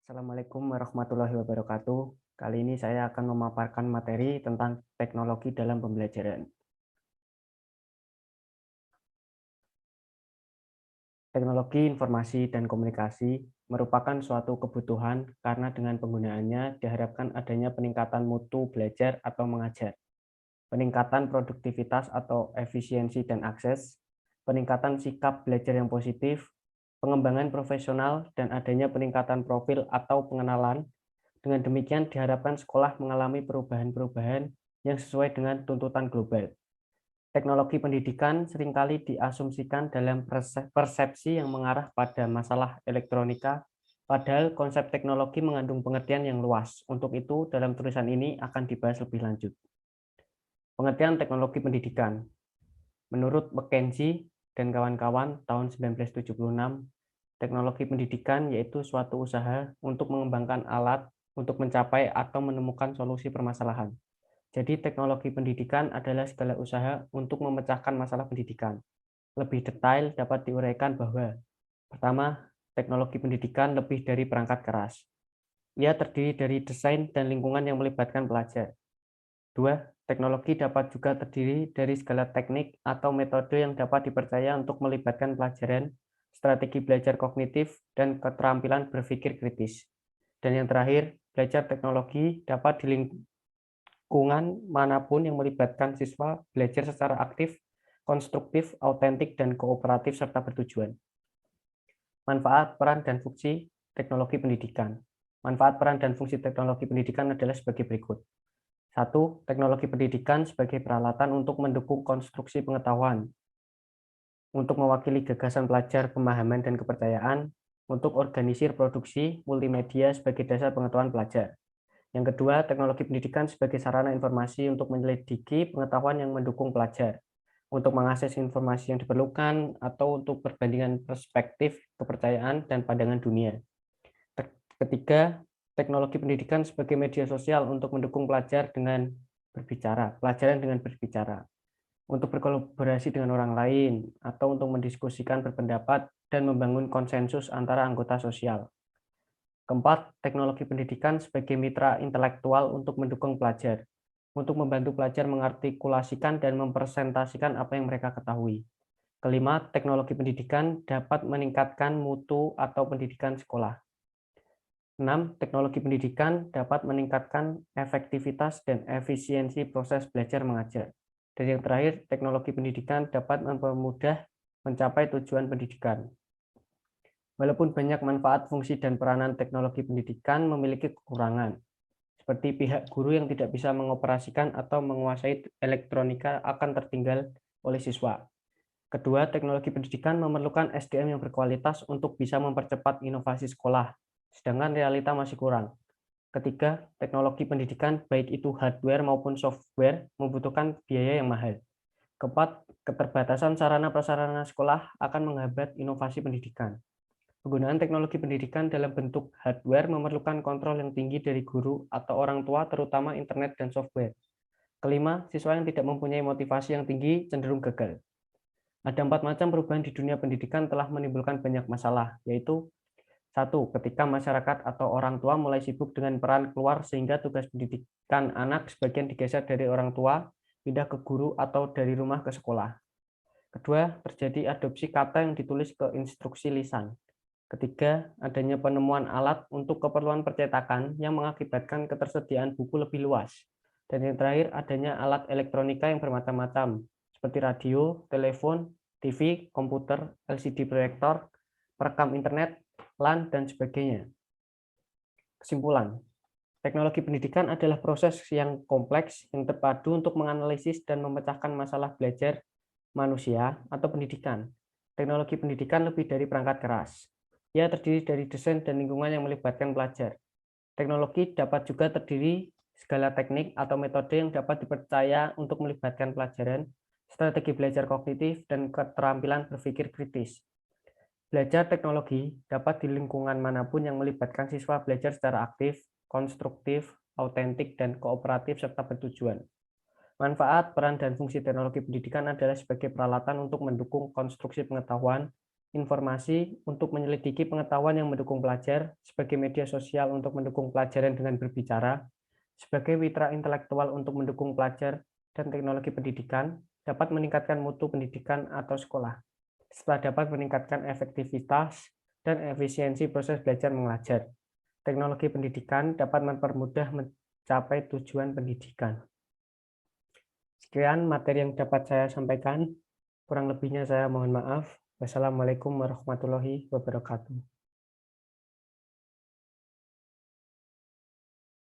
Assalamualaikum warahmatullahi wabarakatuh. Kali ini saya akan memaparkan materi tentang teknologi dalam pembelajaran. Teknologi informasi dan komunikasi merupakan suatu kebutuhan karena dengan penggunaannya diharapkan adanya peningkatan mutu belajar atau mengajar, peningkatan produktivitas atau efisiensi dan akses, peningkatan sikap belajar yang positif, pengembangan profesional, dan adanya peningkatan profil atau pengenalan. Dengan demikian diharapkan sekolah mengalami perubahan-perubahan yang sesuai dengan tuntutan global. Teknologi pendidikan seringkali diasumsikan dalam persepsi yang mengarah pada masalah elektronika, padahal konsep teknologi mengandung pengertian yang luas. Untuk itu, dalam tulisan ini akan dibahas lebih lanjut. Pengertian teknologi pendidikan. Menurut McKinsey dan kawan-kawan tahun 1976, teknologi pendidikan yaitu suatu usaha untuk mengembangkan alat untuk mencapai atau menemukan solusi permasalahan. Jadi teknologi pendidikan adalah segala usaha untuk memecahkan masalah pendidikan. Lebih detail dapat diuraikan bahwa pertama, teknologi pendidikan lebih dari perangkat keras. Ia terdiri dari desain dan lingkungan yang melibatkan pelajar. Dua, teknologi dapat juga terdiri dari segala teknik atau metode yang dapat dipercaya untuk melibatkan pelajaran, strategi belajar kognitif, dan keterampilan berpikir kritis. Dan yang terakhir, belajar teknologi dapat di lingkungan manapun yang melibatkan siswa belajar secara aktif, konstruktif, autentik, dan kooperatif serta bertujuan. Manfaat, peran, dan fungsi teknologi pendidikan. Manfaat, peran, dan fungsi teknologi pendidikan adalah sebagai berikut. 1. Teknologi pendidikan sebagai peralatan untuk mendukung konstruksi pengetahuan, untuk mewakili gagasan pelajar, pemahaman, dan kepercayaan, untuk organisir produksi multimedia sebagai dasar pengetahuan pelajar. Yang kedua, teknologi pendidikan sebagai sarana informasi untuk menyelidiki pengetahuan yang mendukung pelajar, untuk mengakses informasi yang diperlukan, atau untuk perbandingan perspektif, kepercayaan, dan pandangan dunia. Ketiga, teknologi pendidikan sebagai media sosial untuk mendukung pelajaran dengan berbicara, untuk berkolaborasi dengan orang lain, atau untuk mendiskusikan berpendapat dan membangun konsensus antara anggota sosial. Keempat, teknologi pendidikan sebagai mitra intelektual untuk mendukung pelajar, untuk membantu pelajar mengartikulasikan dan mempresentasikan apa yang mereka ketahui. Kelima, teknologi pendidikan dapat meningkatkan mutu atau pendidikan sekolah. 6. Teknologi pendidikan dapat meningkatkan efektivitas dan efisiensi proses belajar mengajar. Dan yang terakhir, teknologi pendidikan dapat mempermudah mencapai tujuan pendidikan. Walaupun banyak manfaat, fungsi, dan peranan teknologi pendidikan memiliki kekurangan, seperti pihak guru yang tidak bisa mengoperasikan atau menguasai elektronika akan tertinggal oleh siswa. Kedua, teknologi pendidikan memerlukan SDM yang berkualitas untuk bisa mempercepat inovasi sekolah, sedangkan realita masih kurang. Ketiga, teknologi pendidikan, baik itu hardware maupun software, membutuhkan biaya yang mahal. Keempat, keterbatasan sarana prasarana sekolah akan menghambat inovasi pendidikan. Penggunaan teknologi pendidikan dalam bentuk hardware memerlukan kontrol yang tinggi dari guru atau orang tua, terutama internet dan software. Kelima, siswa yang tidak mempunyai motivasi yang tinggi cenderung gagal. Ada 4 macam perubahan di dunia pendidikan telah menimbulkan banyak masalah, yaitu 1. Ketika masyarakat atau orang tua mulai sibuk dengan peran keluar sehingga tugas pendidikan anak sebagian digeser dari orang tua, pindah ke guru atau dari rumah ke sekolah. Kedua, terjadi adopsi kata yang ditulis ke instruksi lisan. Ketiga, adanya penemuan alat untuk keperluan percetakan yang mengakibatkan ketersediaan buku lebih luas. Dan yang terakhir, adanya alat elektronika yang bermacam-macam, seperti radio, telepon, TV, komputer, LCD proyektor, perekam internet, LAN, dan sebagainya. Kesimpulan, teknologi pendidikan adalah proses yang kompleks yang terpadu untuk menganalisis dan memecahkan masalah belajar manusia atau pendidikan. Teknologi pendidikan lebih dari perangkat keras. Ia terdiri dari desain dan lingkungan yang melibatkan pelajar. Teknologi dapat juga terdiri segala teknik atau metode yang dapat dipercaya untuk melibatkan pelajaran, strategi belajar kognitif, dan keterampilan berpikir kritis. Belajar teknologi dapat di lingkungan manapun yang melibatkan siswa belajar secara aktif, konstruktif, autentik, dan kooperatif serta bertujuan. Manfaat, peran, dan fungsi teknologi pendidikan adalah sebagai peralatan untuk mendukung konstruksi pengetahuan, informasi untuk menyelidiki pengetahuan yang mendukung pelajar, sebagai media sosial untuk mendukung pelajaran dengan berbicara, sebagai mitra intelektual untuk mendukung pelajar, dan teknologi pendidikan dapat meningkatkan mutu pendidikan atau sekolah, serta dapat meningkatkan efektivitas dan efisiensi proses belajar mengajar. Teknologi pendidikan dapat mempermudah mencapai tujuan pendidikan. Sekian materi yang dapat saya sampaikan. Kurang lebihnya saya mohon maaf. Wassalamualaikum warahmatullahi wabarakatuh.